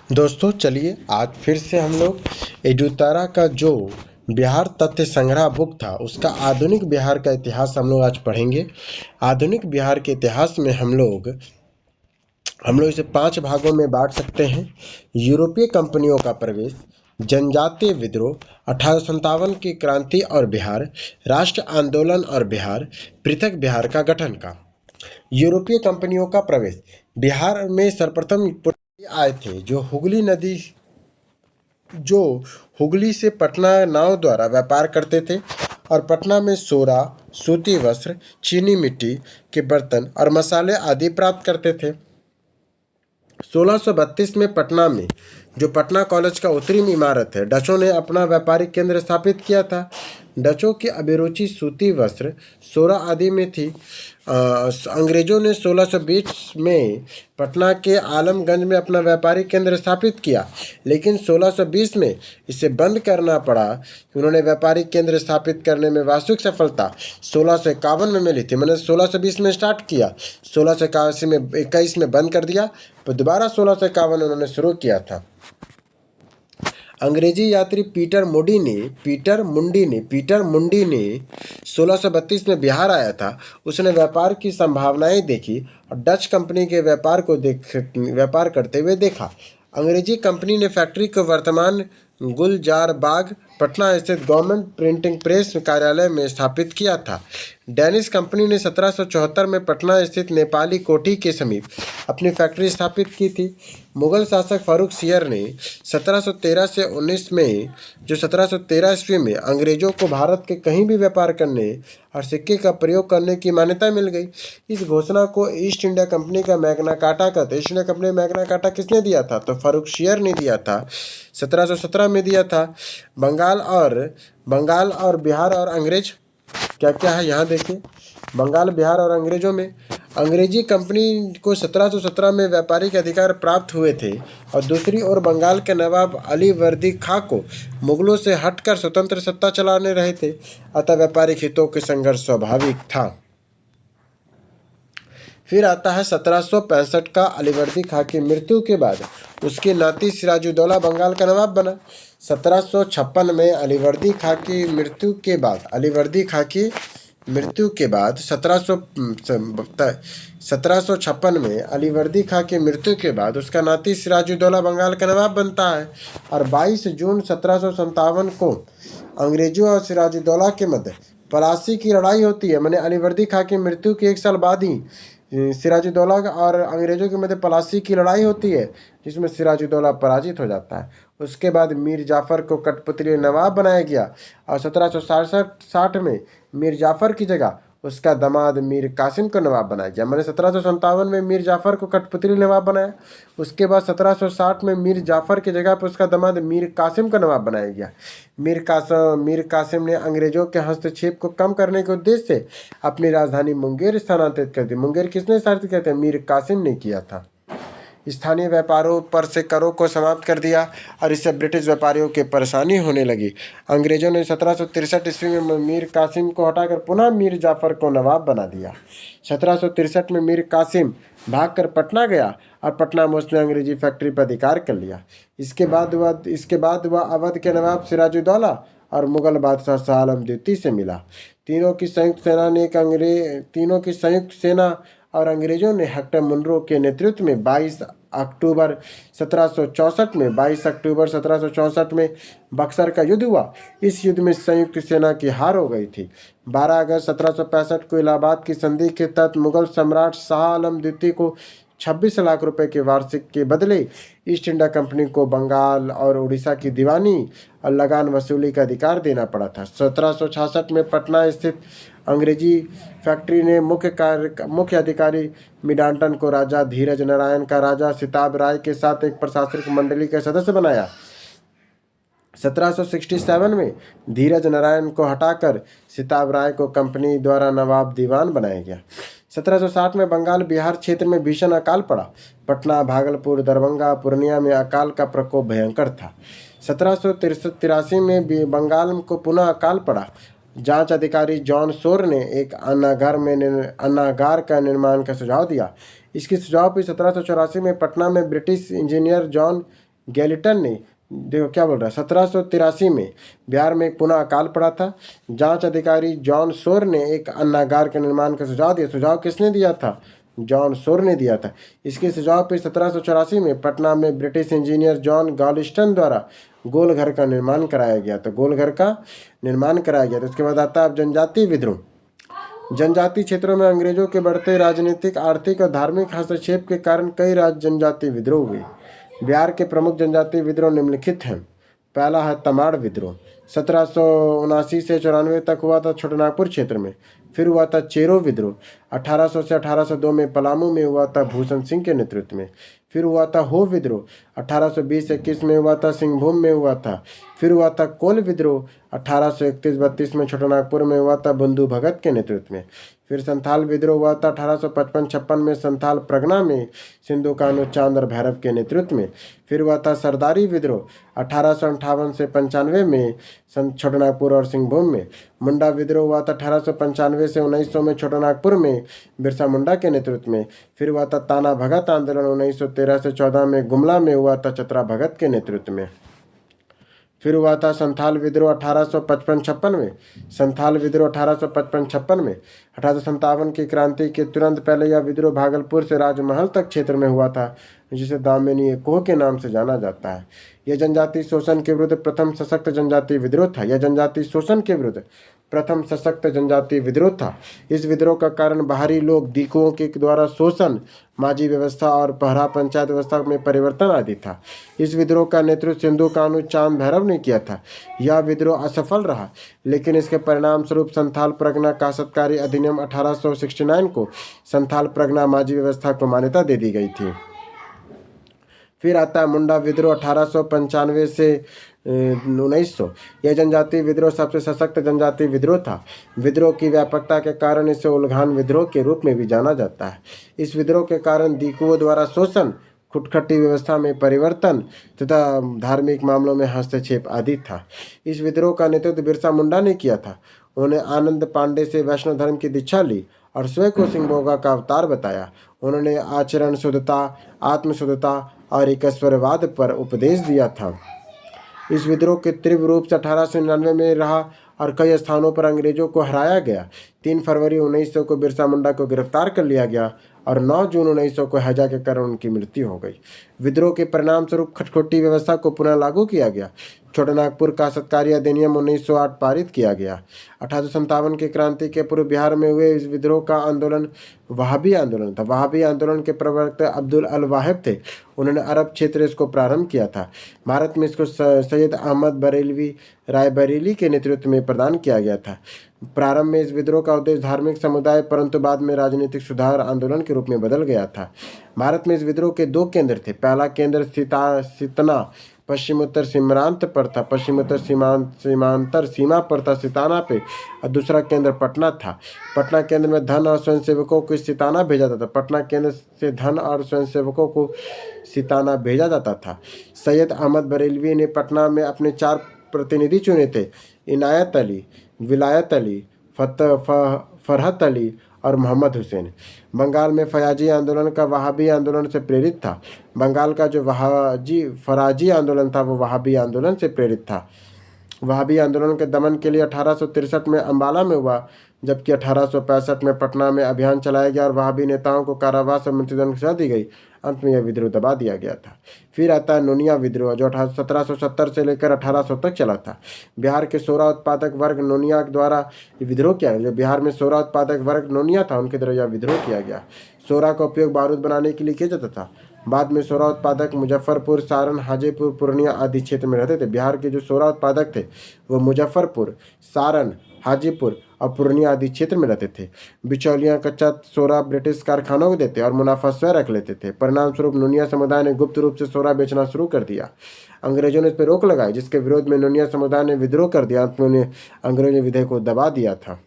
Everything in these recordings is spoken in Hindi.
दोस्तों चलिए आज फिर से हम लोग एडुतारा का जो बिहार तथ्य संग्रह बुक था उसका आधुनिक बिहार का इतिहास हम लोग आज पढ़ेंगे। आधुनिक बिहार के इतिहास में हम लोग इसे 5 भागों में बांट सकते हैं। यूरोपीय कंपनियों का प्रवेश, जनजातीय विद्रोह, 1857 की क्रांति और बिहार, राष्ट्र आंदोलन और बिहार, पृथक बिहार का गठन का। यूरोपीय कंपनियों का प्रवेश। बिहार में सर्वप्रथम आए थे जो हुगली से पटना नाव द्वारा व्यापार करते थे और पटना में सोरा, सूती वस्त्र, चीनी मिट्टी के बर्तन और मसाले आदि प्राप्त करते थे। 1632 में पटना में जो पटना कॉलेज का उत्तरी इमारत है, डचों ने अपना व्यापारिक केंद्र स्थापित किया था। डचों की अभिरुचि सूती वस्त्र, सोरा आदि में थी। अंग्रेजों ने 1620 में पटना के आलमगंज में अपना व्यापारिक केंद्र स्थापित किया, लेकिन 1620 में इसे बंद करना पड़ा। उन्होंने व्यापारिक केंद्र स्थापित करने में वास्तविक सफलता 1651 में मिली थी। मैंने 1620 में स्टार्ट किया, 1681 में 21 में बंद कर दिया, तो दोबारा 1651 उन्होंने शुरू किया था। अंग्रेजी यात्री पीटर मुंडी ने 1632 में बिहार आया था। उसने व्यापार की संभावनाएं देखी और डच कंपनी के व्यापार करते हुए देखा। अंग्रेजी कंपनी ने फैक्ट्री को वर्तमान गुलजार बाग पटना स्थित गवर्नमेंट प्रिंटिंग प्रेस कार्यालय में स्थापित किया था। डेनिश कंपनी ने 1774 में पटना स्थित नेपाली कोठी के समीप अपनी फैक्ट्री स्थापित की थी। मुगल शासक फारूक सियर ने 1713 से 19 में 1713 ईस्वी में अंग्रेजों को भारत के कहीं भी व्यापार करने और सिक्के का प्रयोग करने की मान्यता मिल गई। इस घोषणा को ईस्ट इंडिया कंपनी का मैग्ना कार्टा कहते। East India company Magna carta किसने दिया था? तो फारूक सियर ने दिया था, 1717 में दिया था। बंगाल और बिहार और अंग्रेज क्या क्या है यहाँ देखिए। बंगाल, बिहार और अंग्रेजों में अंग्रेजी कंपनी को 1717 में व्यापारिक अधिकार प्राप्त हुए थे और दूसरी ओर बंगाल के नवाब अली वर्दी खां को मुगलों से हटकर स्वतंत्र सत्ता चलाने रहे थे, अतः व्यापारिक हितों के संघर्ष स्वाभाविक था। फिर आता है 1765 का। अलीवर्दी खां की मृत्यु के बाद उसके नाती सिराजुद्दौला बंगाल का नवाब बना। 1756 में अलीवर्दी खां की मृत्यु के बाद 1756 में अलीवर्दी खां की मृत्यु के बाद उसका नाती सिराजुद्दौला बंगाल का नवाब बनता है और 22 जून 1757 को अंग्रेजों और सिराजुद्दौला के मध्य पलासी की लड़ाई होती है। मैंने अलीवर्दी खां की मृत्यु के 1 साल बाद ही सिराजुद्दौला और अंग्रेजों के मध्य पलासी की लड़ाई होती है, जिसमें सिराजुद्दौला पराजित हो जाता है। उसके बाद मीर जाफ़र को कठपुतली नवाब बनाया गया और 1767 में मीर जाफ़र की जगह उसका दामाद मीर कासिम को नवाब बनाया गया। मैंने 1757 में मीर जाफ़र को कठपुतली नवाब बनाया। उसके बाद 1760 में मीर जाफ़र की जगह पर उसका दामाद मीर कासिम को नवाब बनाया गया। मीर कासिम ने अंग्रेजों के हस्तक्षेप को कम करने के उद्देश्य से अपनी राजधानी मुंगेर स्थानांतरित कर दी। मुंगेर किसने स्थापित किया था? मीर कासिम ने किया था। स्थानीय व्यापारों पर से करों को समाप्त कर दिया और इससे ब्रिटिश व्यापारियों की परेशानी होने लगी। अंग्रेजों ने 1763 ईस्वी में मीर कासिम को हटाकर पुनः मीर जाफ़र को नवाब बना दिया। 1763 में मीर कासिम भागकर पटना गया और पटना में उसने अंग्रेजी फैक्ट्री पर अधिकार कर लिया। इसके बाद वह अवध के नवाब सिराजुद्दौला और मुगल बादशाह शाह आलम द्वितीय से मिला। तीनों की संयुक्त सेना और अंग्रेजों ने हेक्टर मुनरो के नेतृत्व में 22 अक्टूबर 1764 में बक्सर का युद्ध हुआ। इस युद्ध में संयुक्त सेना की हार हो गई थी। 12 अगस्त 1765 को इलाहाबाद की संधि के तहत मुगल सम्राट शाह आलम द्वितीय को 26 लाख रुपए के वार्षिक के बदले ईस्ट इंडिया कंपनी को बंगाल और उड़ीसा की दीवानी और लगान वसूली का अधिकार देना पड़ा था। 1766 में पटना स्थित अंग्रेजी फैक्ट्री ने मुख्य अधिकारी मिडांटन को राजा धीरज नारायण का राजा सिताब राय के साथ एक प्रशासनिक मंडली का सदस्य बनाया। 1767 में धीरज नारायण को हटाकर सिताब राय को कंपनी द्वारा नवाब दीवान बनाया गया। 1760 में बंगाल बिहार क्षेत्र में भीषण अकाल पड़ा। पटना, भागलपुर, दरभंगा, पूर्णिया में अकाल का प्रकोप भयंकर था। 1783 में बंगाल को पुनः अकाल पड़ा। जांच अधिकारी जॉन शोर ने एक अन्नागार का निर्माण का सुझाव दिया। इसके सुझाव पर 1784 में पटना में ब्रिटिश इंजीनियर जॉन गैलिटन ने, देखो क्या बोल रहा है, 1783 में बिहार में पुनः अकाल पड़ा था। जांच अधिकारी जॉन शोर ने एक अन्नागार के निर्माण का सुझाव दिया। सुझाव किसने दिया था? जॉन शोर ने दिया था। इसके सुझाव पर 1784 में पटना में ब्रिटिश इंजीनियर जॉन गॉलिस्टन द्वारा गोल घर का निर्माण कराया गया। तो गोल घर का निर्माण कराया गया। तो उसके बाद आता है अब जनजातीय विद्रोह। जनजातीय क्षेत्रों में अंग्रेजों के बढ़ते राजनीतिक, आर्थिक और धार्मिक हस्तक्षेप के कारण कई जनजातीय विद्रोह हुए। बिहार के प्रमुख जनजातीय विद्रोह निम्नलिखित हैं। पहला है तमाड़ विद्रोह, 1779 से 94 तक हुआ था छोटानागपुर क्षेत्र में। फिर हुआ था चेरो विद्रोह, 1800 से 1802 में पलामू में हुआ था भूषण सिंह के नेतृत्व में। फिर हुआ था हो विद्रोह, 1820-21 में हुआ था सिंहभूम में हुआ था। फिर हुआ था कोल विद्रोह, 1831-32 में छोटानागपुर में हुआ था बंधु भगत के नेतृत्व में। फिर संथाल विद्रोह हुआ था 1855-56 में संथाल प्रगना में सिंधु कान्हू चांद और भैरव के नेतृत्व में। फिर हुआ था सरदारी विद्रोह 1858 से 95 में छोटानागपुर और सिंहभूम में। मुंडा विद्रोह हुआ था 1895 से 1900 में छोटानागपुर में बिरसा मुंडा के नेतृत्व में। फिर हुआ था ताना भगत आंदोलन 1913 से 14 में गुमला में हुआ था चतरा भगत के नेतृत्व में। फिर हुआ था संथाल विद्रोह 1855-56 में। संथाल विद्रोह 1855-56 में 1857 की क्रांति के तुरंत पहले यह विद्रोह भागलपुर से राजमहल तक क्षेत्र में हुआ था, जिसे दामिनी कोह के नाम से जाना जाता है। यह जनजातीय शोषण के विरुद्ध प्रथम सशक्त जनजातीय विद्रोह था। यह जनजातीय शोषण के विरुद्ध प्रथम सशक्त जनजातीय विद्रोह था। इस विद्रोह का कारण बाहरी लोग दीकुओं के द्वारा शोषण, माझी व्यवस्था और पहरा पंचायत व्यवस्था में परिवर्तन आदि था। इस विद्रोह का नेतृत्व सिंधु कान्हू चांद भैरव ने किया था। यह विद्रोह असफल रहा, लेकिन इसके परिणाम स्वरूप संथाल प्रगना काश्तकारी अधिनियम 1869 को संथाल प्रगना माझी व्यवस्था को मान्यता दे दी गई थी। फिर आता है मुंडा विद्रोह 1895 से 1900। यह जनजातीय विद्रोह सबसे सशक्त जनजातीय विद्रोह था। विद्रोह की व्यापकता के कारण इसे उल्घान विद्रोह के रूप में भी जाना जाता है। इस विद्रोह के कारण दीकुओं द्वारा शोषण, खुटखटी व्यवस्था में परिवर्तन तथा धार्मिक मामलों में हस्तक्षेप आदि था। इस विद्रोह का नेतृत्व बिरसा मुंडा ने किया था। उन्होंने आनंद पांडे से वैष्णव धर्म की दीक्षा ली और स्वयं को सिंह भोगा का अवतार बताया। उन्होंने आचरण शुद्धता, आत्मशुद्धता और एकस्वरवाद पर उपदेश दिया था। इस विद्रोह के तीव्र रूप से 1899 में रहा और कई स्थानों पर अंग्रेजों को हराया गया। 3 फरवरी 1900 को बिरसा मुंडा को गिरफ्तार कर लिया गया और 9 जून 1900 को हैजा के कारण उनकी मृत्यु हो गई। विद्रोह के परिणाम स्वरूप खटखटी व्यवस्था को पुनः लागू किया गया। छोटानागपुर काश्तकारी अधिनियम 1908 पारित किया गया। 1857 की क्रांति के पूर्व बिहार में हुए इस विद्रोह का आंदोलन वहाबी आंदोलन था। वहाबी आंदोलन के प्रवर्तक अब्दुल अल वाहिब थे। उन्होंने अरब क्षेत्र इसको प्रारंभ किया था। भारत में इसको सैयद अहमद बरेलवी रायबरेली के नेतृत्व में प्रदान किया गया था। प्रारंभ में इस विद्रोह का उद्देश्य धार्मिक समुदाय, परंतु बाद में राजनीतिक सुधार आंदोलन के रूप में बदल गया था। भारत में इस विद्रोह के 2 केंद्र थे। पहला केंद्र सितना पश्चिमोत्तर सीमांत पर था, पश्चिमोत्तर सीमांतर सीमा पर था सिताना पे, और दूसरा केंद्र पटना था। पटना केंद्र में धन और स्वयंसेवकों को सिताना भेजा जाता था। पटना केंद्र से धन और स्वयंसेवकों को सिताना भेजा जाता था। सैयद अहमद बरेलवी ने पटना में अपने 4 प्रतिनिधि चुने थे, इनायत अली, विलायत अली, फरहत अली और मोहम्मद हुसैन। बंगाल में फयाजी आंदोलन का वहाबी आंदोलन से प्रेरित था। बंगाल का जो फराजी आंदोलन था वो वहाबी आंदोलन से प्रेरित था। वहाबी आंदोलन के दमन के लिए 1863 में अम्बाला में हुआ, जबकि 1865 में पटना में अभियान चलाया गया और वहाबी नेताओं को कारावास और मृत्युदंड की सजा दी गई। अंत में यह विद्रोह दबा दिया गया था। फिर आता है नोनिया विद्रोह, जो 1770 से लेकर 1800 तक चला था। बिहार के सोरा उत्पादक वर्ग नोनिया द्वारा विद्रोह किया गया। जो बिहार में सोरा उत्पादक वर्ग नोनिया था, उनके द्वारा यह विद्रोह किया गया। सोरा का उपयोग बारूद बनाने के लिए किया जाता था। बाद में सोरा उत्पादक मुजफ्फरपुर, सारण, हाजीपुर, पूर्णिया आदि क्षेत्र में रहते थे। बिहार के जो सोरा उत्पादक थे वो मुजफ्फरपुर, सारण, हाजीपुर और पूर्णिया आदि क्षेत्र में रहते थे। बिचौलियाँ कच्चा सोरा ब्रिटिश कारखानों को देते और मुनाफा स्वयं रख लेते थे। परिणाम स्वरूप नोनिया समुदाय ने गुप्त रूप से सोरा बेचना शुरू कर दिया। अंग्रेजों ने इस पर रोक लगाई, जिसके विरोध में नोनिया समुदाय ने विद्रोह कर दिया। अंत में उन्हें अंग्रेजों ने विधेयक को दबा दिया था।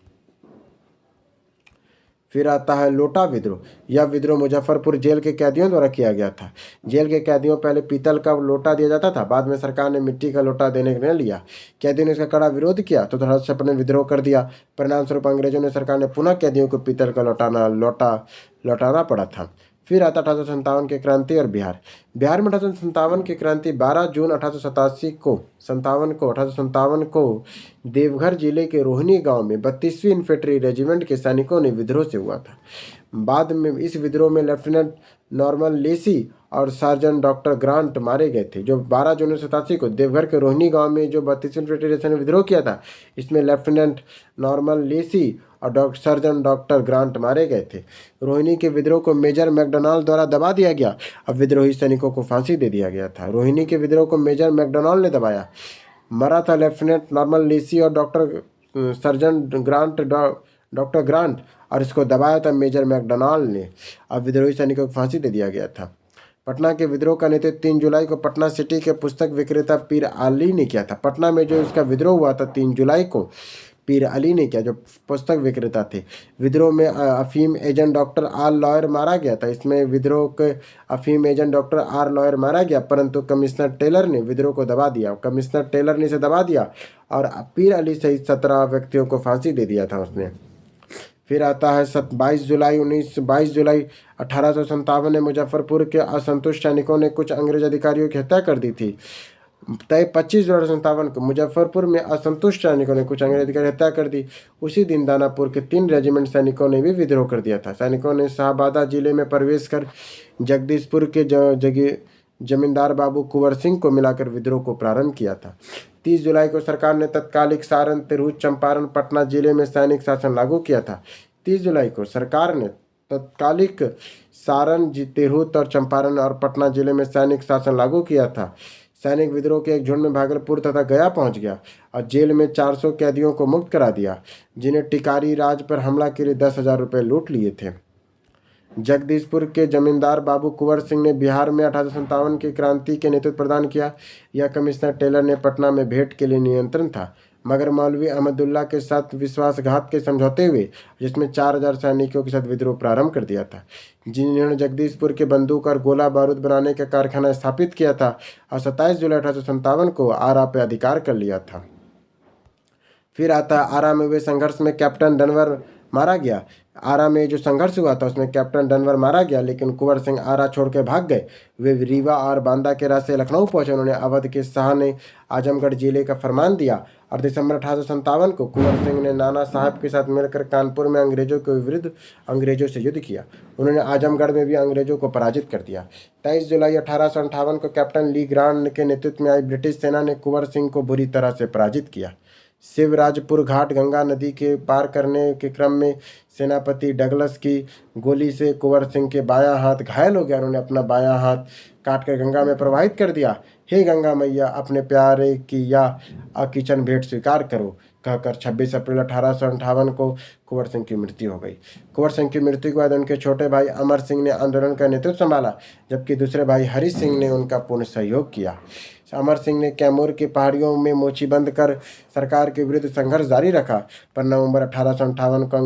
फिर आता है लोटा विद्रोह। यह विद्रोह मुजफ्फरपुर जेल के कैदियों द्वारा किया गया था। जेल के कैदियों पहले पीतल का लोटा दिया जाता था, बाद में सरकार ने मिट्टी का लोटा देने का निर्णय लिया। कैदियों ने इसका कड़ा विरोध किया तो धड़ल्ले ने विद्रोह कर दिया। परिणाम स्वरूप अंग्रेजों ने सरकार ने पुनः कैदियों को पीतल का लोटा लौटाना पड़ा था। फिर आता 1857 की क्रांति और बिहार। बिहार में 1857 की क्रांति 12 जून 1857 को देवघर जिले के रोहिणी गांव में 32वीं इन्फेंट्री रेजिमेंट के सैनिकों ने विद्रोह से हुआ था। बाद में इस विद्रोह में लेफ्टिनेंट नॉर्मन लेसी और सार्जेंट डॉक्टर ग्रांट मारे गए थे। जो 12 जून 1987 को देवघर के रोहिणी गांव में जो 32वीं इन्फेंट्री ने विद्रोह किया था, इसमें लेफ्टिनेंट नॉर्मन लेसी और सर्जन डॉक्टर ग्रांट मारे गए थे। रोहिणी के विद्रोह को मेजर मैकडोनाल्ड द्वारा दबा दिया गया। अब विद्रोही सैनिकों को फांसी दे दिया गया था। रोहिणी के विद्रोह को मेजर मैकडोनाल्ड ने दबाया। मरा था लेफ्टिनेंट नॉर्मन लेसी और सर्जन ग्रांट डॉक्टर ग्रांट, और इसको दबाया था मेजर मैकडोनाल्ड ने। अब विद्रोही सैनिकों को फांसी दे दिया गया था। पटना के विद्रोह का नेतृत्व 3 जुलाई को पटना सिटी के पुस्तक विक्रेता पीर अली ने किया था। पटना में जो इसका विद्रोह हुआ था 3 जुलाई को पीर अली ने किया, जो पुस्तक विक्रेता थे। विद्रोह में अफीम एजेंट डॉक्टर आर लॉयर मारा गया था। इसमें विद्रोह के अफीम एजेंट डॉक्टर आर लॉयर मारा गया, परंतु कमिश्नर टेलर ने विद्रोह को दबा दिया। कमिश्नर टेलर ने इसे दबा दिया और पीर अली सहित 17 व्यक्तियों को फांसी दे दिया था उसने। फिर आता है 22 जुलाई 1857 में मुजफ्फरपुर के असंतुष्ट सैनिकों ने कुछ अंग्रेज अधिकारियों की हत्या कर दी थी। तय 25 जुलाई 1857 को मुजफ्फरपुर में असंतुष्ट सैनिकों ने कुछ अंग्रेज अधिकारी हत्या कर दी। उसी दिन दानापुर के 3 रेजिमेंट सैनिकों ने भी विद्रोह कर दिया था। सैनिकों ने शाहबादा जिले में प्रवेश कर जगदीशपुर के जमींदार बाबू कुंवर सिंह को मिलाकर विद्रोह को प्रारंभ किया था। 30 जुलाई को सरकार ने तत्कालिक सारण, तिरहुत, चंपारण, पटना जिले में सैनिक शासन लागू किया था। 30 जुलाई को सरकार ने तत्कालिक सारण, तिरहुत और चंपारण और पटना जिले में सैनिक शासन लागू किया था। सैनिक विद्रोह के एक झुंड में भागलपुर तथा गया पहुंच गया और जेल में 400 कैदियों को मुक्त करा दिया, जिन्हें टिकारी राज पर हमला के लिए 10,000 रुपये लूट लिए थे। जगदीशपुर के जमींदार बाबू कुंवर सिंह ने बिहार में 1857 की क्रांति के नेतृत्व प्रदान किया। यह कमिश्नर टेलर ने पटना में भेंट के लिए नियंत्रण था, मगर मौलवी अहमदुल्ला के साथ विश्वासघात के समझौते हुए, जिसमें 4,000 सैनिकों के साथ विद्रोह प्रारंभ कर दिया था, जिन्होंने जगदीशपुर के बंदूक और गोला बारूद बनाने का कारखाना स्थापित किया था और 27 जुलाई 1857 को आरा पर अधिकार कर लिया था। फिर आता आरा में हुए संघर्ष में कैप्टन डनवर मारा गया। आरा में जो संघर्ष हुआ था उसमें कैप्टन डनवर मारा गया, लेकिन कुंवर सिंह आरा छोड़कर भाग गए। वे रीवा और बांदा के रास्ते लखनऊ पहुंचे। उन्होंने अवध के शाह ने आजमगढ़ जिले का फरमान दिया और दिसंबर 1857 को कुंवर सिंह ने नाना साहब के साथ मिलकर कानपुर में अंग्रेजों के विरुद्ध अंग्रेजों से युद्ध किया। उन्होंने आजमगढ़ में भी अंग्रेजों को पराजित कर दिया। 23 जुलाई 1858 को कैप्टन ली ग्रांट के नेतृत्व में आई ब्रिटिश सेना ने कुंवर सिंह को बुरी तरह से पराजित किया। शिवराजपुर घाट गंगा नदी के पार करने के क्रम में सेनापति डगलस की गोली से कुंवर सिंह के बायां हाथ घायल हो गया। उन्होंने अपना बायां हाथ काटकर गंगा में प्रवाहित कर दिया। हे गंगा मैया, अपने प्यारे की या अकिचन भेंट स्वीकार करो, कहकर 26 अप्रैल 1858 को कुंवर सिंह की मृत्यु हो गई। कुंवर सिंह की मृत्यु के बाद उनके छोटे भाई अमर सिंह ने आंदोलन का नेतृत्व संभाला, जबकि दूसरे भाई हरि सिंह ने उनका पूर्ण सहयोग किया। अमर सिंह ने कैमूर की पहाड़ियों में मोची बंद कर सरकार के विरुद्ध संघर्ष जारी रखा, पर नवंबर 1858 को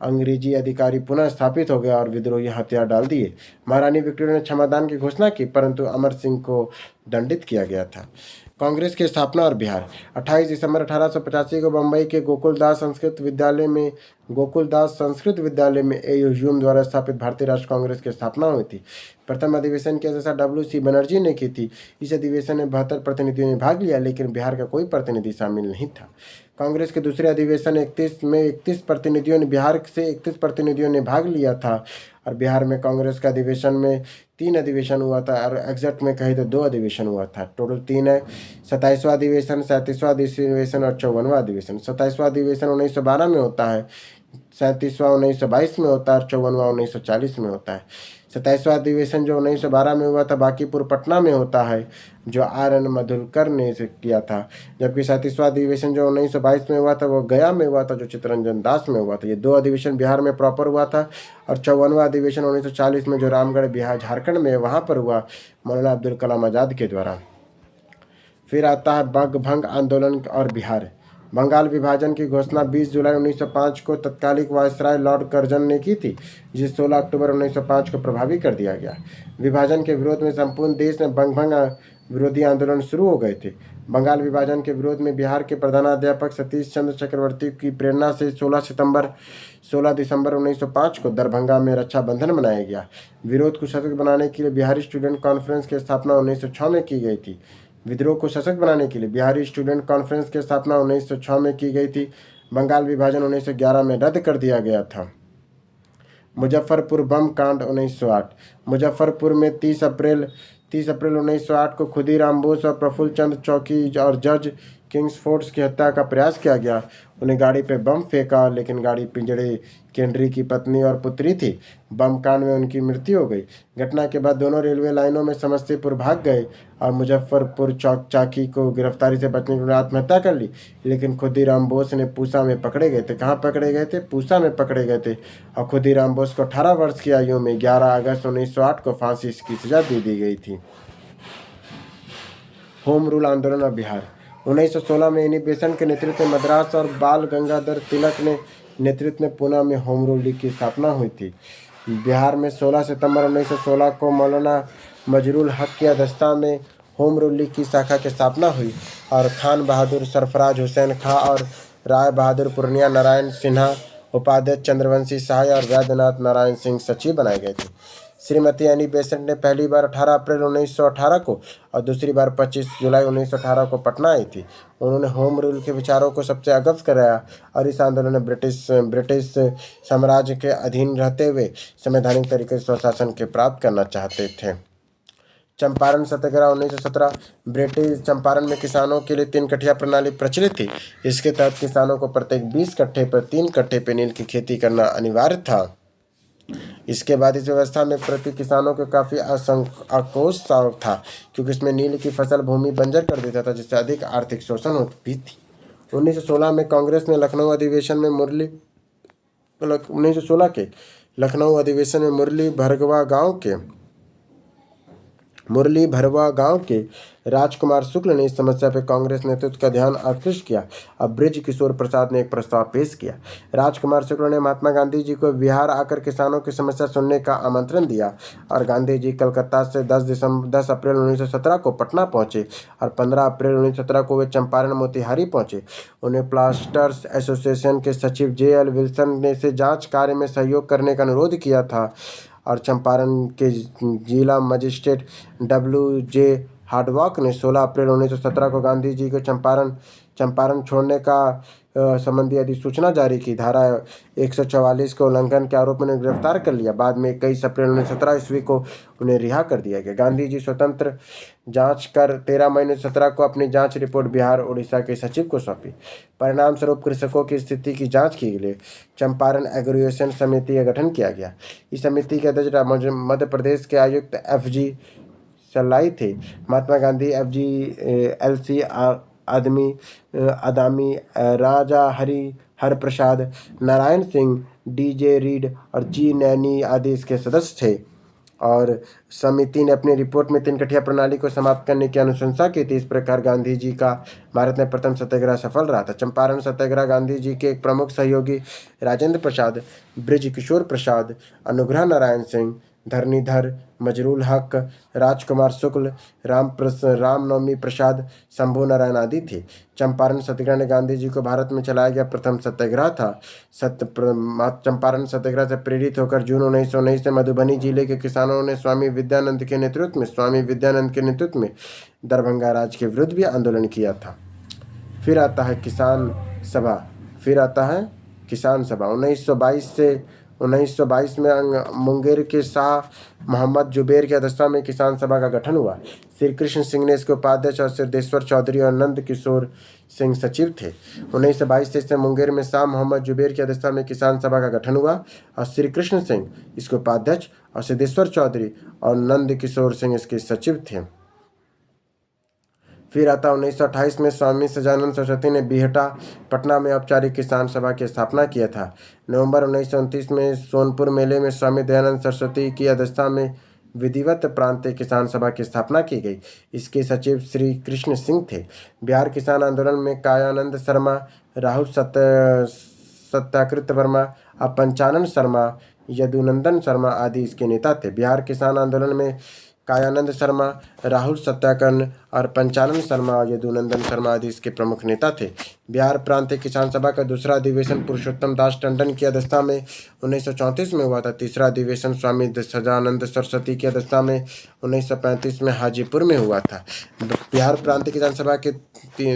अंग्रेजी अधिकारी पुनः स्थापित हो गया और विद्रोही हथियार डाल दिए। महारानी विक्टोरिया ने क्षमादान की घोषणा की, परंतु अमर सिंह को दंडित किया गया था। कांग्रेस की स्थापना और बिहार। 28 दिसंबर 1885 को बम्बई के गोकुलदास संस्कृत विद्यालय में ए ह्यूम द्वारा स्थापित भारतीय राष्ट्र कांग्रेस की स्थापना हुई थी। प्रथम अधिवेशन की अध्यक्षता डब्ल्यू.सी. बनर्जी ने की थी। इस अधिवेशन में 72 प्रतिनिधियों ने भाग लिया, लेकिन बिहार का कोई प्रतिनिधि शामिल नहीं था। कांग्रेस के दूसरे अधिवेशन 31 प्रतिनिधियों ने बिहार से 31 प्रतिनिधियों ने भाग लिया था और बिहार में कांग्रेस का अधिवेशन में 3 अधिवेशन हुआ था और एग्जैक्ट में कहे तो 2 अधिवेशन हुआ था। टोटल 3 है, 27वां अधिवेशन, 37वां अधिवेशन और 54वां अधिवेशन। 27वां अधिवेशन 1912 में होता है, 37वां 1922 में होता है और 54वां 1940 में होता है। 27वां अधिवेशन जो 1912 में हुआ था बांकीपुर पटना में होता है, जो आर.एन. मधुकर ने किया था, जबकि 37वां अधिवेशन जो 1922 में हुआ था वो गया में हुआ था, जो चित्तरंजन दास में हुआ था। ये 2 अधिवेशन बिहार में प्रॉपर हुआ था और 54वां अधिवेशन 1940 में जो रामगढ़ बिहार झारखंड में वहाँ पर हुआ, मौलाना अब्दुल कलाम आज़ाद के द्वारा। फिर आता है बंग आंदोलन और बिहार। बंगाल विभाजन की घोषणा 20 जुलाई 1905 को तत्कालिक वायसराय लॉर्ड कर्जन ने की थी, जिसे 16 अक्टूबर 1905 को प्रभावी कर दिया गया। विभाजन के विरोध में संपूर्ण देश में विरोधी आंदोलन शुरू हो गए थे। बंगाल विभाजन के विरोध में बिहार के प्रधानाध्यापक सतीश चंद्र चक्रवर्ती की प्रेरणा से 16 दिसंबर 1905 को दरभंगा में रक्षाबंधन मनाया गया। विरोध को सशक्त बनाने के लिए बिहारी स्टूडेंट कॉन्फ्रेंस की स्थापना 1906 में की गई थी। विद्रोह को सशक्त बनाने के लिए बिहारी स्टूडेंट कॉन्फ्रेंस की स्थापना 1906 में की गई थी। बंगाल विभाजन 1911 में रद्द कर दिया गया था। मुजफ्फरपुर बम कांड 1908। मुजफ्फरपुर में 30 अप्रैल 1908 को खुदीराम बोस और प्रफुल्ल चंद्र चौकी और जज किंग्सफोर्ड की हत्या का प्रयास किया गया। उन्हें गाड़ी पे बम फेंका, लेकिन गाड़ी पिंजड़े केंद्री की पत्नी और पुत्री थी। बम कांड में उनकी मृत्यु हो गई। घटना के बाद दोनों रेलवे लाइनों में समस्तीपुर भाग गए और मुजफ्फरपुर चाकी को गिरफ्तारी से बचने के लिए आत्महत्या कर ली। लेकिन खुदीराम बोस ने पूसा में पकड़े गए थे। कहाँ पकड़े गए थे? पूसा में पकड़े गए थे। और खुदीराम बोस को 18 वर्ष की आयु में 11 अगस्त 1908 को फांसी की सजा दे दी गई थी। होम रूल आंदोलन और बिहार। 1916 में एनी बेसेंट के नेतृत्व में मद्रास और बाल गंगाधर तिलक ने नेतृत्व में पूना में होम रूल लीग की स्थापना हुई थी। बिहार में 16 सितंबर 1916 को मौलाना मजरुल हक की अध्यक्षता में होम रूल लीग की शाखा की स्थापना हुई और खान बहादुर, सरफराज हुसैन खां और राय बहादुर पूर्णिया, नारायण सिन्हा उपाध्यक्ष, चंद्रवंशी सहाय और वैद्यनाथ नारायण सिंह सचिव बनाए गए थे। श्रीमती एनी बेसेंट ने पहली बार 18 अप्रैल 1918 को और दूसरी बार 25 जुलाई 1918 को पटना आई थी। उन्होंने होम रूल के विचारों को सबसे अगस्त कराया और इस आंदोलन में ब्रिटिश साम्राज्य के अधीन रहते हुए संवैधानिक तरीके से स्वशासन के प्राप्त करना चाहते थे। चंपारण सत्याग्रह 1917। ब्रिटिश चंपारण में किसानों के लिए 3 कट्ठिया प्रणाली प्रचलित थी। इसके तहत किसानों को प्रत्येक 20 कट्ठे पर 3 कट्ठे पे नील की खेती करना अनिवार्य था। इसके बाद इस व्यवस्था में प्रति किसानों को काफ़ी आक्रोश था, क्योंकि इसमें नील की फसल भूमि बंजर कर देता था, जिससे अधिक आर्थिक शोषण होती थी। 1916 में कांग्रेस ने लखनऊ अधिवेशन में मुरली भरवा गांव के राजकुमार शुक्ल ने इस समस्या पर कांग्रेस नेतृत्व का ध्यान आकृष्ट किया। अब ब्रिज किशोर प्रसाद ने एक प्रस्ताव पेश किया। राजकुमार शुक्ल ने महात्मा गांधी जी को बिहार आकर किसानों की समस्या सुनने का आमंत्रण दिया और गांधी जी कलकत्ता से 10 अप्रैल 1917 को पटना पहुंचे और 15 अप्रैल 1917 को वे चंपारण मोतिहारी पहुंचे। उन्हें प्लास्टर्स एसोसिएशन के सचिव JL विल्सन ने से जाँच कार्य में सहयोग करने का अनुरोध किया था और चंपारण के जिला मजिस्ट्रेट WJ हार्डवॉक ने 16 अप्रैल 1917 को गांधी जी को चंपारण छोड़ने का संबंधी अधिसूचना जारी की। धारा 144 के उल्लंघन के आरोप में उन्हें गिरफ्तार कर लिया। बाद में 21 अप्रैल 1917 ईस्वी को उन्हें रिहा कर दिया गया। गांधी जी स्वतंत्र जांच कर 13 मई 1917 को अपनी जांच रिपोर्ट बिहार उड़ीसा के सचिव को सौंपी। परिणाम स्वरूप कृषकों की स्थिति की जांच के लिए चंपारण एग्रीगेशन समिति का गठन किया गया। इस समिति के अध्यक्ष मध्य प्रदेश के आयुक्त FG सलाई थे। महात्मा गांधी LC आदामी, राजा हर प्रसाद, नारायण सिंह, DJ रीड और G नैनी आदि इसके सदस्य थे और समिति ने अपनी रिपोर्ट में 3 कट्ठिया प्रणाली को समाप्त करने की अनुशंसा की थी। इस प्रकार गांधी जी का भारत में प्रथम सत्याग्रह सफल रहा था। चंपारण सत्याग्रह गांधी जी के एक प्रमुख सहयोगी राजेंद्र प्रसाद, ब्रिज किशोर प्रसाद, अनुग्रह नारायण सिंह, धरणीधर, मजरूल हक, राजकुमार शुक्ल, रामनवमी प्रसाद, शंभू नारायण आदि थे। चंपारण सत्याग्रह ने गांधी जी को भारत में चलाया गया प्रथम सत्याग्रह था। चंपारण सत्याग्रह से प्रेरित होकर जून 1919 में मधुबनी जिले के किसानों ने स्वामी विद्यानंद के नेतृत्व में दरभंगा राज्य के विरुद्ध भी आंदोलन किया था। फिर आता है किसान सभा। 1922 में मुंगेर के शाह मोहम्मद जुबैर की अध्यक्षता में किसान सभा का गठन हुआ। श्री कृष्ण सिंह ने इसके उपाध्यक्ष और सिद्धेश्वर चौधरी और नंद किशोर सिंह सचिव थे। 1922 से मुंगेर में शाह मोहम्मद जुबैर की अध्यक्षता में किसान सभा का गठन हुआ और श्री कृष्ण सिंह इसके उपाध्यक्ष और सिद्धेश्वर चौधरी और नंद किशोर सिंह इसके सचिव थे। फिर आता 1928 में स्वामी सजानंद सरस्वती ने बीहटा पटना में औपचारिक किसान सभा की स्थापना किया था। नवंबर 1929 में सोनपुर मेले में स्वामी दयानंद सरस्वती की अध्यक्षता में विधिवत प्रांतीय किसान सभा की स्थापना की गई। इसके सचिव श्री कृष्ण सिंह थे। बिहार किसान आंदोलन में कायानंद शर्मा, राहुल सत्याकृत वर्मा, पंचानन शर्मा, यदुनंदन शर्मा आदि इसके नेता थे। बिहार किसान आंदोलन में कायानंद शर्मा, राहुल सत्याकर्ण और पंचानन शर्मा और यदुनंदन शर्मा आदि इसके प्रमुख नेता थे। बिहार प्रांतीय किसान सभा का दूसरा अधिवेशन पुरुषोत्तम दास टंडन की अध्यक्षता में 1934 में हुआ था। तीसरा अधिवेशन स्वामी सदानंद सरस्वती की अध्यक्षता में 1935 में हाजीपुर में हुआ था। बिहार प्रांतीय किसान सभा के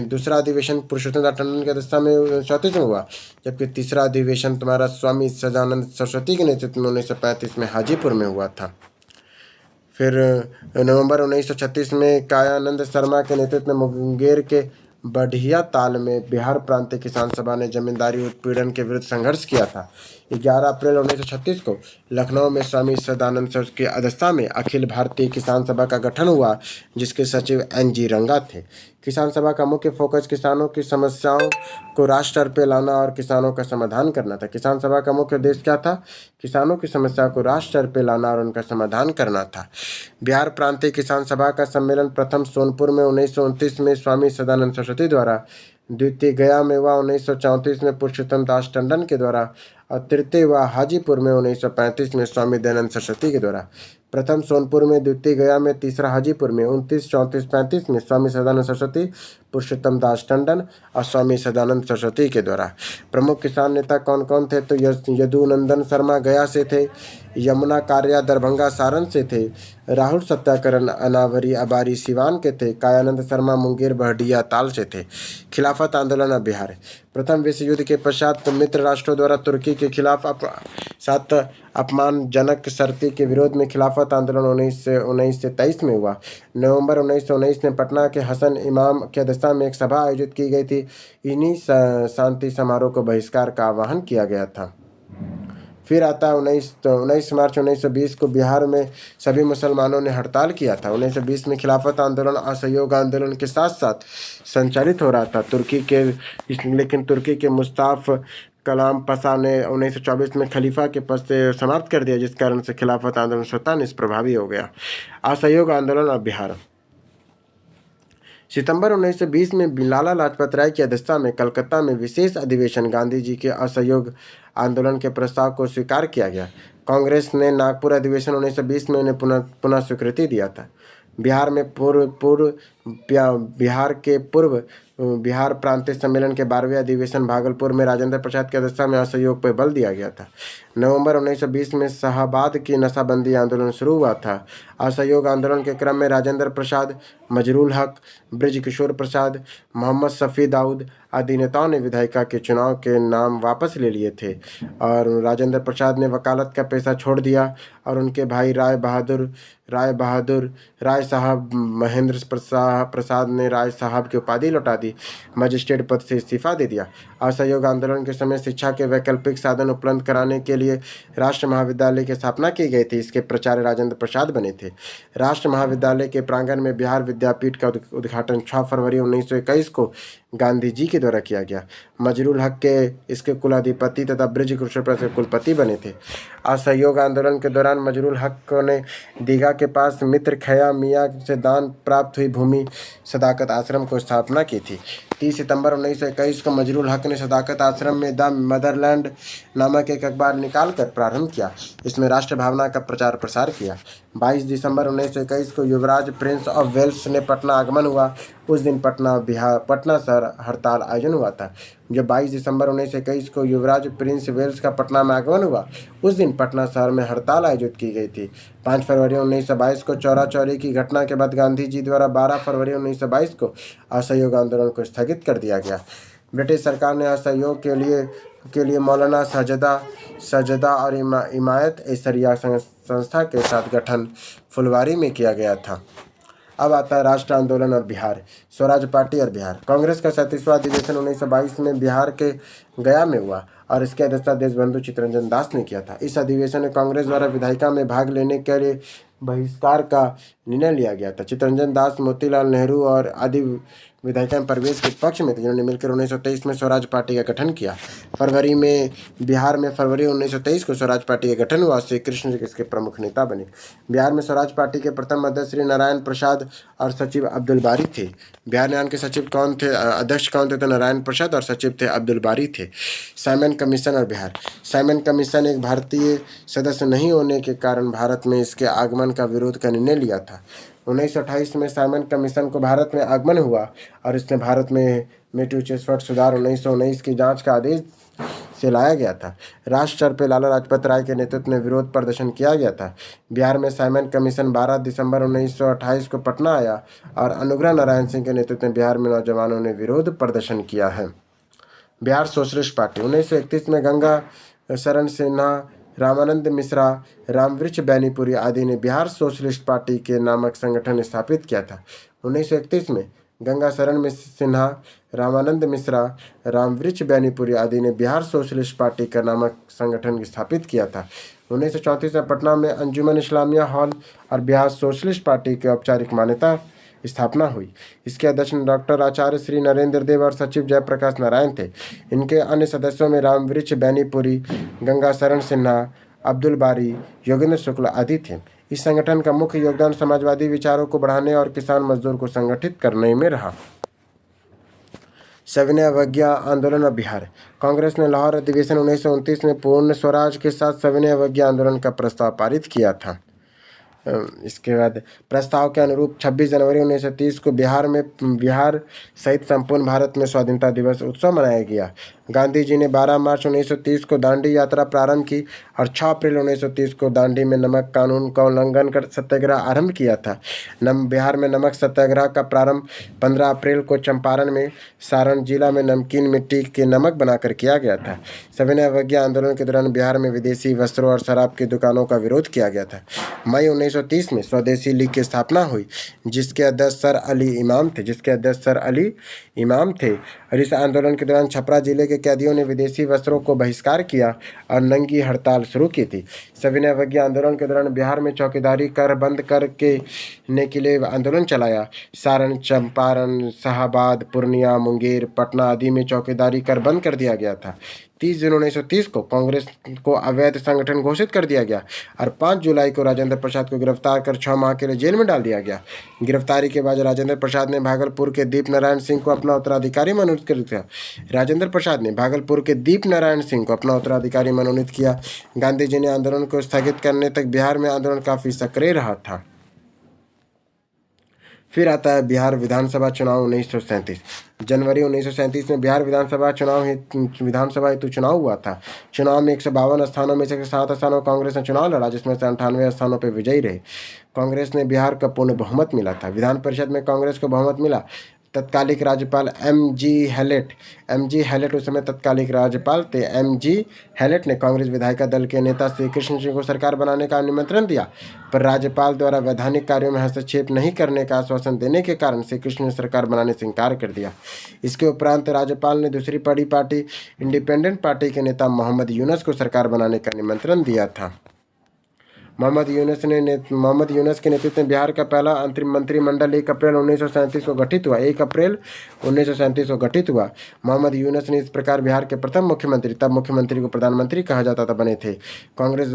दूसरा अधिवेशन पुरुषोत्तम दास टंडन की अध्यक्षता में 1934 में हुआ, जबकि तीसरा अधिवेशन तुम्हारा स्वामी सदानंद सरस्वती के नेतृत्व में 1935 में हाजीपुर में हुआ था। फिर नवंबर 1936 में कायानंद शर्मा के नेतृत्व में मुंगेर के बढ़िया ताल में बिहार प्रांतीय किसान सभा ने जमींदारी उत्पीड़न के विरुद्ध संघर्ष किया था। 11 अप्रैल 1936 को लखनऊ में स्वामी सदानंद सरस्वती की अध्यक्षता में अखिल भारतीय किसान सभा का गठन हुआ, जिसके सचिव NG रंगा थे। किसान सभा का मुख्य फोकस किसानों की समस्याओं को राष्ट्र स्तर पर लाना और किसानों का समाधान करना था। किसान सभा का मुख्य उद्देश्य क्या था? किसानों की समस्या को राष्ट्र स्तर पर लाना और उनका समाधान करना था। बिहार प्रांतीय किसान सभा का सम्मेलन प्रथम सोनपुर में 1929 में स्वामी सदानंद सरस्वती द्वारा, द्वितीय गया में हुआ 1934 में पुरुषोत्तम दास टंडन के द्वारा और तृतीय हुआ हाजीपुर में 1935 में स्वामी दयानंद सरस्वती के द्वारा। प्रथम सोनपुर में, द्वितीय गया में, तीसरा हाजीपुर में 29, 34, 35 में स्वामी सदानंद सरस्वती, पुरुषोत्तम दास टंडन और स्वामी सदानंद सरस्वती के द्वारा। प्रमुख किसान नेता कौन कौन थे? तो यदुनंदन शर्मा गया से थे, यमुना कारिया दरभंगा सारण से थे, राहुल सत्याकरण अनावरी अबारी सिवान के थे, कायानंद शर्मा मुंगेर बहडिया ताल से थे। खिलाफत आंदोलन और बिहार। प्रथम विश्व युद्ध के पश्चात मित्र राष्ट्रों द्वारा तुर्की के खिलाफ साथ अपमानजनक शर्तें के विरोध में खिलाफत आंदोलन 1919 से 23 में हुआ। नवंबर 1919 में पटना के हसन इमाम की अध्यक्षता में एक सभा आयोजित की गई थी। इन्हीं शांति समारोह को बहिष्कार का आह्वान किया गया था। फिर आता है 19 मार्च 1920 को बिहार में सभी मुसलमानों ने हड़ताल किया था। 1920 में खिलाफत आंदोलन असहयोग आंदोलन के साथ साथ संचालित हो रहा था। लेकिन तुर्की के मुस्ताफ कलाम पशा ने 1924 में खलीफा के पद से समाप्त कर दिया, जिस कारण से खिलाफत आंदोलन स्वतः निष्प्रभावी हो गया। असहयोग आंदोलन और बिहार। सितंबर 1920 में लाला लाजपत राय की अध्यक्षता में कलकत्ता में विशेष अधिवेशन गांधी जी के असहयोग आंदोलन के प्रस्ताव को स्वीकार किया गया। कांग्रेस ने नागपुर अधिवेशन 1920 में उन्हें पुनः स्वीकृति दिया था। बिहार के पूर्व बिहार प्रांतीय सम्मेलन के 12वें अधिवेशन भागलपुर में राजेंद्र प्रसाद की अध्यक्षता में असहयोग पर बल दिया गया था। नवंबर 1920 में शाहाबाद की नशाबंदी आंदोलन शुरू हुआ था। असहयोग आंदोलन के क्रम में राजेंद्र प्रसाद, मजरूल हक, ब्रजकिशोर प्रसाद, मोहम्मद शफी दाऊद आदि नेताओं ने विधायिका के चुनाव के नाम वापस ले लिए थे और राजेंद्र प्रसाद ने वकालत का पेशा छोड़ दिया और उनके भाई राय साहब महेंद्र प्रसाद ने राय साहब की उपाधि लौटा दी, मजिस्ट्रेट पद से इस्तीफा दे दिया। असहयोग आंदोलन के समय शिक्षा के वैकल्पिक साधन उपलब्ध कराने के लिए राष्ट्र महाविद्यालय की स्थापना की गई थी। इसके प्राचार्य राजेंद्र प्रसाद बने थे। राष्ट्र महाविद्यालय के प्रांगण में बिहार विद्यापीठ का उद्घाटन 6 फरवरी 1921 को गांधी जी के द्वारा किया गया। मजरूल हक के इसके कुलाधिपति तथा ब्रजकिशोर प्रसाद कुलपति बने थे। असहयोग आंदोलन के दौरान मजरूल हक ने दीघा के पास मित्र खया मियाँ से दान प्राप्त हुई भूमि सदाकत आश्रम को स्थापना की थी। 30 सितंबर 1921 को मजरूल हक ने सदाकत आश्रम में द मदरलैंड नामक एक अखबार निकाल कर प्रारंभ किया। इसमें राष्ट्र भावना का प्रचार प्रसार किया। 22 दिसंबर 1921 को युवराज प्रिंस ऑफ वेल्स ने पटना आगमन हुआ। उस दिन पटना शहर हड़ताल आयोजन हुआ था। जब 22 दिसंबर 1921 को युवराज प्रिंस वेल्स का पटना में आगमन हुआ, उस दिन पटना शहर में हड़ताल आयोजित की गई थी। 5 फरवरी 1922 को चौरा चौरी की घटना के बाद गांधी जी द्वारा 12 फरवरी 1922 को असहयोग आंदोलन को स्थगित कर दिया गया। ब्रिटिश सरकार ने असहयोग के लिए मौलाना सजदा और इमायत ऐशरिया संस्था के साथ गठन फुलवारी में किया गया था। अब आता है राष्ट्र आंदोलन और बिहार। स्वराज पार्टी और बिहार। कांग्रेस का 37वां अधिवेशन 1922 में बिहार के गया में हुआ और इसकी अध्यक्षता देशबंधु चित्तरंजन दास ने किया था। इस अधिवेशन में कांग्रेस द्वारा विधायिका में भाग लेने के लिए बहिष्कार का निर्णय लिया गया था। चित्तरंजन दास मोतीलाल नेहरू और आदि विधायिका में प्रवेश के पक्ष में थे, जिन्होंने मिलकर 1923 में स्वराज पार्टी का गठन किया। बिहार में फरवरी 1923 को स्वराज पार्टी का गठन हुआ। श्री कृष्ण इसके प्रमुख नेता बने। बिहार में स्वराज पार्टी के प्रथम अध्यक्ष श्री नारायण प्रसाद और सचिव अब्दुल बारी थे। बिहार के सचिव कौन थे? अध्यक्ष कौन थे? तो नारायण प्रसाद और सचिव थे अब्दुल बारी थे। थे। साइमन कमीशन और बिहार। साइमन कमीशन एक भारतीय सदस्य नहीं होने के कारण भारत में इसके आगमन का विरोध का निर्णय लिया था। 1928 में साइमन कमीशन को भारत में आगमन हुआ और इसने भारत में मैसाचुसेट्स सुधार 1919 की जांच का आदेश से लाया गया था। राष्ट्र स्तर पर लाला लाजपत राय के नेतृत्व में विरोध प्रदर्शन किया गया था। बिहार में साइमन कमीशन 12 दिसंबर 1928 को पटना आया और अनुग्रह नारायण सिंह के नेतृत्व में बिहार में नौजवानों ने विरोध प्रदर्शन किया है। बिहार सोशलिस्ट पार्टी 1931 में गंगा शरण सिन्हा, रामानंद मिश्रा, रामवृक्ष बैनीपुरी आदि ने बिहार सोशलिस्ट पार्टी के नामक संगठन स्थापित किया था। 1931 में गंगा शरण सिन्हा, रामानंद मिश्रा, रामवृक्ष बैनीपुरी आदि ने बिहार सोशलिस्ट पार्टी का नामक संगठन स्थापित किया था। 1934 में पटना में अंजुमन इस्लामिया हॉल और बिहार सोशलिस्ट पार्टी की औपचारिक मान्यता स्थापना हुई। इसके अध्यक्ष डॉक्टर आचार्य श्री नरेंद्र देव और सचिव जयप्रकाश नारायण थे। इनके अन्य सदस्यों में रामवृक्ष बैनीपुरी, गंगा शरण सिन्हा, अब्दुल बारी, योगेंद्र शुक्ल आदि थे। इस संगठन का मुख्य योगदान समाजवादी विचारों को बढ़ाने और किसान मजदूर को संगठित करने में रहा। सविनय अवज्ञा आंदोलन और बिहार। कांग्रेस ने लाहौर अधिवेशन 1929 में पूर्ण स्वराज के साथ सविनय अवज्ञा आंदोलन का प्रस्ताव पारित किया था। इसके बाद प्रस्ताव के अनुरूप 26 जनवरी 1930 को बिहार सहित संपूर्ण भारत में स्वाधीनता दिवस उत्सव मनाया गया। गांधी जी ने 12 मार्च 1930 को दांडी यात्रा प्रारंभ की और 6 अप्रैल 1930 को दांडी में नमक कानून का उल्लंघन कर सत्याग्रह आरंभ किया था। बिहार में नमक सत्याग्रह का प्रारंभ 15 अप्रैल को चंपारण में सारण जिला में नमकीन मिट्टी के नमक बनाकर किया गया था। सविनय अवज्ञा आंदोलन के दौरान बिहार में विदेशी वस्त्रों और शराब की दुकानों का विरोध किया गया था। मई 1930 में स्वदेशी लीग की स्थापना हुई, जिसके अध्यक्ष सर अली इमाम थे और इस आंदोलन के दौरान छपरा जिले के कैदियों ने विदेशी वस्त्रों को बहिष्कार किया और नंगी हड़ताल शुरू की थी। सविनय अवज्ञा आंदोलन के दौरान बिहार में चौकीदारी कर बंद करने के लिए आंदोलन चलाया। सारण, चंपारण, शाहाबाद, पूर्णिया, मुंगेर, पटना आदि में चौकीदारी कर बंद कर दिया गया था। 30 जून 1930 को कांग्रेस को अवैध संगठन घोषित कर दिया गया और 5 जुलाई को राजेंद्र प्रसाद को गिरफ्तार कर 6 माह के लिए जेल में डाल दिया गया। गिरफ्तारी के बाद राजेंद्र प्रसाद ने भागलपुर के दीप नारायण सिंह को अपना उत्तराधिकारी मनोनीत किया। गांधी जी ने आंदोलन को स्थगित करने तक बिहार में आंदोलन काफी सक्रिय रहा था। फिर आता है बिहार विधानसभा चुनाव 1937। जनवरी 1937 में बिहार विधानसभा हेतु चुनाव हुआ था। चुनाव में 152 स्थानों में से 7 स्थानों कांग्रेस ने चुनाव लड़ा, जिसमें से 98 स्थानों पर विजयी रहे। कांग्रेस ने बिहार का पूर्ण बहुमत मिला था। विधान परिषद में कांग्रेस को बहुमत मिला। तत्कालिक राज्यपाल एम.जी. हैलेट उस समय तत्कालिक राज्यपाल थे। एम.जी. हैलेट ने कांग्रेस विधायिका दल के नेता श्री कृष्ण सिंह को सरकार बनाने का निमंत्रण दिया, पर राज्यपाल द्वारा वैधानिक कार्यों में हस्तक्षेप नहीं करने का आश्वासन देने के कारण श्री कृष्ण ने सरकार बनाने से इनकार कर दिया। इसके उपरांत राज्यपाल ने दूसरी बड़ी पार्टी इंडिपेंडेंट पार्टी के नेता मोहम्मद यूनुस को सरकार बनाने का निमंत्रण दिया था। मोहम्मद यूनुस के नेतृत्व में बिहार का पहला अंतरिम मंत्रिमंडल 1 अप्रैल 1937 को गठित हुआ। मोहम्मद यूनुस ने इस प्रकार बिहार के प्रथम मुख्यमंत्री, तब मुख्यमंत्री को प्रधानमंत्री कहा जाता था, बने थे। कांग्रेस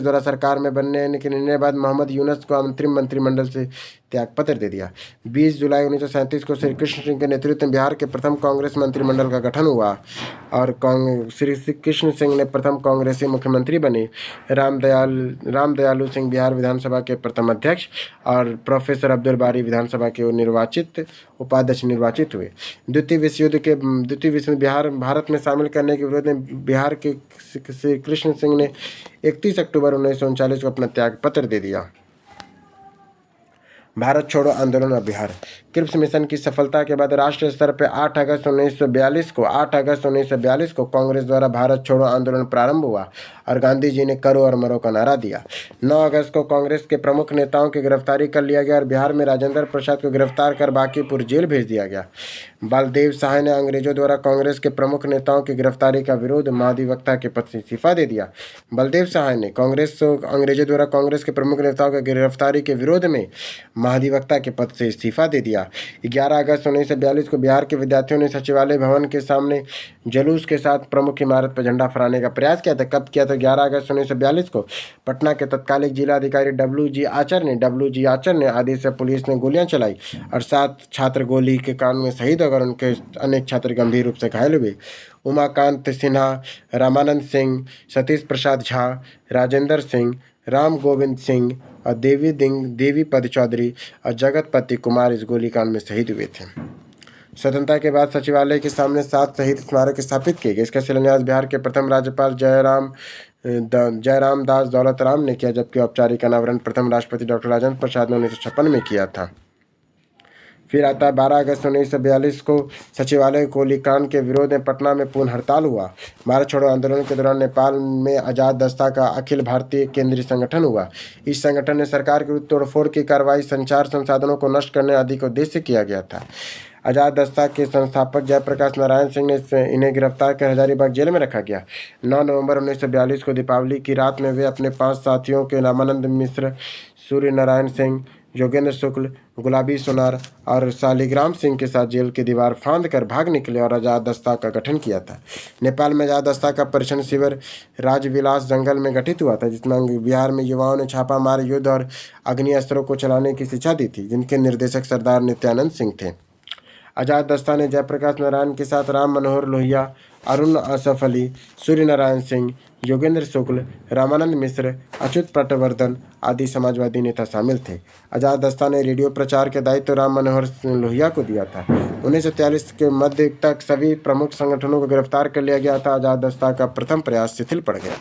द्वारा सरकार में बनने के निर्णय बाद मोहम्मद यूनुस को अंतरिम मंत्रिमंडल से त्यागपत्र दे दिया। 20 जुलाई 1937 को श्री कृष्ण सिंह के नेतृत्व में बिहार के प्रथम कांग्रेस मंत्रिमंडल का गठन हुआ और श्री कृष्ण सिंह ने प्रथम कांग्रेसी मुख्यमंत्री बने। रामदयालु सिंह बिहार विधानसभा के प्रथम अध्यक्ष और प्रोफेसर अब्दुल बारी विधानसभा के उपाध्यक्ष निर्वाचित हुए। द्वितीय विश्व में भारत में शामिल करने के विरोध में बिहार के श्री कृष्ण सिंह ने 31 अक्टूबर 1939 को अपना त्यागपत्र दे दिया। भारत छोड़ो आंदोलन और बिहार। क्रिप्स मिशन की सफलता के बाद राष्ट्रीय स्तर पर 8 अगस्त 1942 को कांग्रेस द्वारा भारत छोड़ो आंदोलन प्रारंभ हुआ और गांधी जी ने करो और मरो का नारा दिया। 9 अगस्त को कांग्रेस के प्रमुख नेताओं की गिरफ्तारी कर लिया गया और बिहार में राजेंद्र प्रसाद को गिरफ्तार कर बांकीपुर जेल भेज दिया गया। बलदेव सहाय ने अंग्रेजों द्वारा कांग्रेस के प्रमुख नेताओं की गिरफ्तारी का विरोध महाधिवक्ता के पद से इस्तीफा दे दिया। बलदेव सहाय ने अंग्रेजों द्वारा कांग्रेस के प्रमुख नेताओं की गिरफ्तारी के विरोध में महाधिवक्ता के पद से इस्तीफा दे दिया। 11 अगस्त 1942 को बिहार के विद्यार्थियों ने सचिवालय भवन के सामने जुलूस के साथ प्रमुख इमारत पर झंडा फहराने का प्रयास किया था। कब किया था? 11 अगस्त 1942 को पटना के तत्कालिक जिला अधिकारी डब्ल्यू.जी. आचर ने आदेश से पुलिस ने गोलियां चलाई और 7 छात्र गोली के कांड में शहीद हो गए। शिक्षक और उनके अनेक छात्र गंभीर रूप से घायल हुए। उमाकांत सिन्हा, रामानंद सिंह, सतीश प्रसाद झा, राजेंद्र सिंह, राम गोविंद सिंह और देवी पद चौधरी और जगतपति कुमार इस गोलीकांड में शहीद हुए थे। स्वतंत्रता के बाद सचिवालय के सामने 7 शहीद स्मारक स्थापित किए गए। इसका शिलान्यास बिहार के प्रथम राज्यपाल जयराम दास दौलत राम ने किया, जबकि औपचारिक अनावरण प्रथम राष्ट्रपति डॉक्टर राजेंद्र प्रसाद ने 1956 में किया था। फिर आता है 12 अगस्त 1942 को सचिवालय गोलीकांड के विरोध में पटना में पूर्ण हड़ताल हुआ। भारत छोड़ो आंदोलन के दौरान नेपाल में आज़ाद दस्ता का अखिल भारतीय केंद्रीय संगठन हुआ। इस संगठन ने सरकार के विरुद्ध तोड़फोड़ की कार्रवाई संचार संसाधनों को नष्ट करने आदि का उद्देश्य किया गया था। आज़ाद दस्ता के संस्थापक जयप्रकाश नारायण सिंह ने इन्हें गिरफ्तार कर हजारीबाग जेल में रखा गया। 9 नवंबर 1942 को दीपावली की रात में वे अपने 5 साथियों के रामानंद मिश्र, सूर्य नारायण सिंह, योगेंद्र शुक्ल, गुलाबी सोनार और शालिग्राम सिंह के साथ जेल की दीवार फांद कर भाग निकले और आज़ाद दस्ता का गठन किया था। नेपाल में आज़ाद दस्ता का परीक्षण शिविर राजविलास जंगल में गठित हुआ था, जिसमें बिहार में युवाओं ने छापामार युद्ध और अग्नि अस्त्रों को चलाने की शिक्षा दी थी, जिनके निर्देशक सरदार नित्यानंद सिंह थे। आज़ाद दस्ता ने जयप्रकाश नारायण के साथ राम मनोहर लोहिया, अरुण असफ अली, सूर्य नारायण सिंह, योगेंद्र शुक्ल, रामानंद मिश्र, अच्युत पटवर्धन आदि समाजवादी नेता शामिल थे। आज़ाद दस्ता ने रेडियो प्रचार के दायित्व राम मनोहर लोहिया को दिया था। 1943 के मध्य तक सभी प्रमुख संगठनों को गिरफ्तार कर लिया गया था। आज़ाद दस्ता का प्रथम प्रयास शिथिल पड़ गया।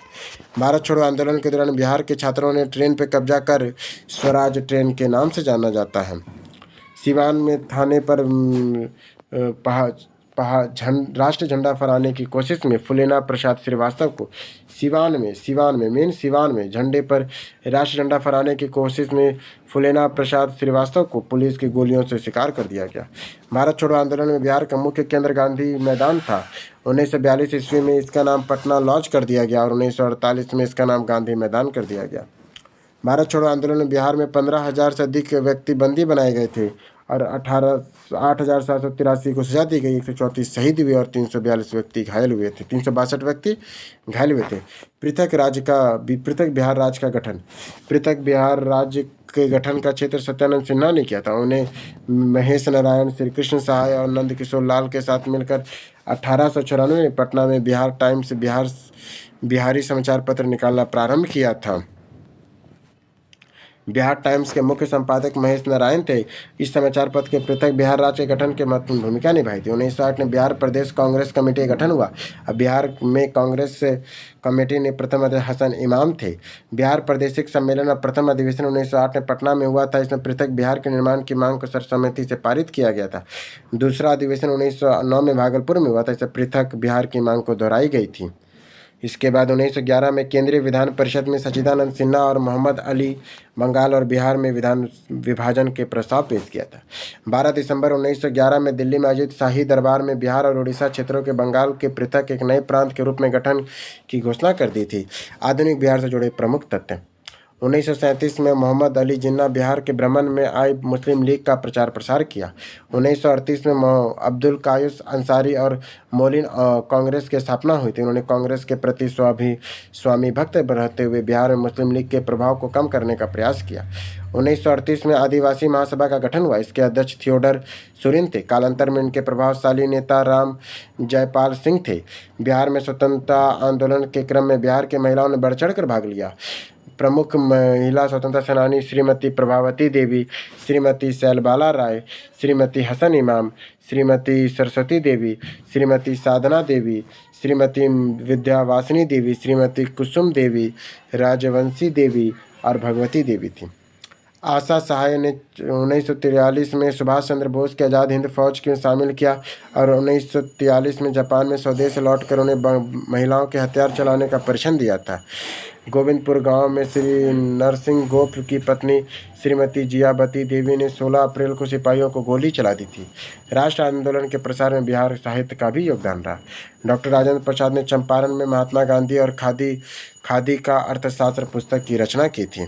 भारत छोड़ो आंदोलन के दौरान बिहार के छात्रों ने ट्रेन पर कब्जा कर स्वराज ट्रेन के नाम से जाना जाता है। सिवान में थाने पर राष्ट्र झंडा फहराने की कोशिश में फुलेना प्रसाद श्रीवास्तव को सिवान में झंडे पर राष्ट्र झंडा फहराने की कोशिश में फुलेना प्रसाद श्रीवास्तव को पुलिस की गोलियों से शिकार कर दिया गया। भारत छोड़ो आंदोलन में बिहार का मुख्य केंद्र गांधी मैदान था। 1942 ईस्वी में इसका नाम पटना लॉज कर दिया गया और 1948 में इसका नाम गांधी मैदान कर दिया गया। भारत छोड़ो आंदोलन में बिहार में 15,000 से अधिक व्यक्ति बंदी बनाए गए थे और 8,783 को सजा दी गई। 134 शहीद हुए और 362 व्यक्ति घायल हुए थे। 362 व्यक्ति घायल हुए थे। पृथक बिहार राज्य का गठन। पृथक बिहार राज्य के गठन का क्षेत्र सत्यानंद सिन्हा ने किया था। उन्हें महेश नारायण, श्री कृष्ण सहाय और नंद किशोर लाल के साथ मिलकर 1894 में पटना में बिहार टाइम्स बिहारी समाचार पत्र निकालना प्रारंभ किया था। बिहार टाइम्स के मुख्य संपादक महेश नारायण थे। इस समाचार पत्र के पृथक बिहार राज्य के गठन के महत्वपूर्ण भूमिका निभाई थी। 1908 में बिहार प्रदेश कांग्रेस कमेटी का गठन हुआ। अब बिहार में कांग्रेस कमेटी ने प्रथम अध्यक्ष हसन इमाम थे। बिहार प्रादेशिक सम्मेलन और प्रथम अधिवेशन 1908 में पटना में हुआ था। इसमें पृथक बिहार के निर्माण की मांग को सर्वसम्मति से पारित किया गया था। दूसरा अधिवेशन 1909 में भागलपुर में हुआ था। इससे पृथक बिहार की मांग को दोहराई गई थी। इसके बाद 1911 में केंद्रीय विधान परिषद में सच्चिदानंद सिन्हा और मोहम्मद अली बंगाल और बिहार में विधान विभाजन के प्रस्ताव पेश किया था। 12 दिसंबर 1911 में दिल्ली में आयोजित शाही दरबार में बिहार और उड़ीसा क्षेत्रों के बंगाल के पृथक एक नए प्रांत के रूप में गठन की घोषणा कर दी थी। आधुनिक बिहार से जुड़े प्रमुख तथ्य। 1937 में मोहम्मद अली जिन्ना बिहार के भ्रमण में आई मुस्लिम लीग का प्रचार प्रसार किया। 1938 में अब्दुल कायूस अंसारी और मौलिन कांग्रेस की स्थापना हुई थी। उन्होंने कांग्रेस के प्रति स्वामी भक्त रहते हुए बिहार में मुस्लिम लीग के प्रभाव को कम करने का प्रयास किया। 1938 में आदिवासी महासभा का गठन हुआ। इसके अध्यक्ष थियोडर सुरिन थे। कालांतर में इनके प्रभावशाली नेता राम जयपाल सिंह थे। बिहार में स्वतंत्रता आंदोलन के क्रम में बिहार के महिलाओं ने बढ़ चढ़ कर भाग लिया। प्रमुख महिला स्वतंत्रता सेनानी श्रीमती प्रभावती देवी, श्रीमती शैलबाला राय, श्रीमती हसन इमाम, श्रीमती सरस्वती देवी, श्रीमती साधना देवी, श्रीमती विद्यावासिनी देवी, श्रीमती कुसुम देवी, राजवंशी देवी और भगवती देवी थी। आशा सहाय ने 1943 में सुभाष चंद्र बोस के आज़ाद हिंद फौज में शामिल किया और 1943 में जापान में स्वदेश लौटकर उन्हें महिलाओं के हथियार चलाने का प्रशिक्षण दिया था। गोविंदपुर गांव में श्री नरसिंह गोप की पत्नी श्रीमती जियाबती देवी ने 16 अप्रैल को सिपाहियों को गोली चला दी थी। राष्ट्र आंदोलन के प्रसार में बिहार साहित्य का भी योगदान रहा। डॉक्टर राजेंद्र प्रसाद ने चंपारण में महात्मा गांधी और खादी का अर्थशास्त्र पुस्तक की रचना की थी।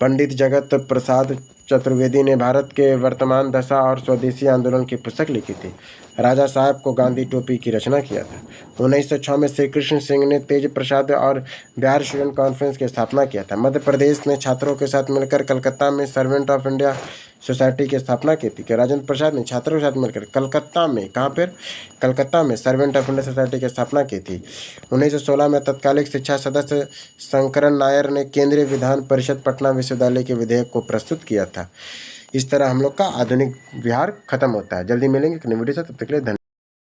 पंडित जगत प्रसाद चतुर्वेदी ने भारत के वर्तमान दशा और स्वदेशी आंदोलन की पुस्तक लिखी थी। राजा साहब को गांधी टोपी की रचना किया था। 1906 में श्री कृष्ण सिंह ने तेज प्रसाद और बिहार स्टूडेंट कॉन्फ्रेंस की स्थापना किया था। मध्य प्रदेश ने छात्रों के साथ मिलकर कलकत्ता में सर्वेंट ऑफ इंडिया सोसाइटी की स्थापना की थी। कि राजेंद्र प्रसाद ने छात्रों के साथ मिलकर कलकत्ता में, कहाँ पर, कलकत्ता में सर्वेंट ऑफ इंडिया सोसाइटी की स्थापना की थी। 1916 में तत्कालिक शिक्षा सदस्य शंकरन नायर ने केंद्रीय विधान परिषद पटना विश्वविद्यालय के विधेयक को प्रस्तुत किया था। इस तरह हम लोग का आधुनिक बिहार खत्म होता है। जल्दी मिलेंगे एक नई वीडियो से, तब तक के लिए धन्यवाद।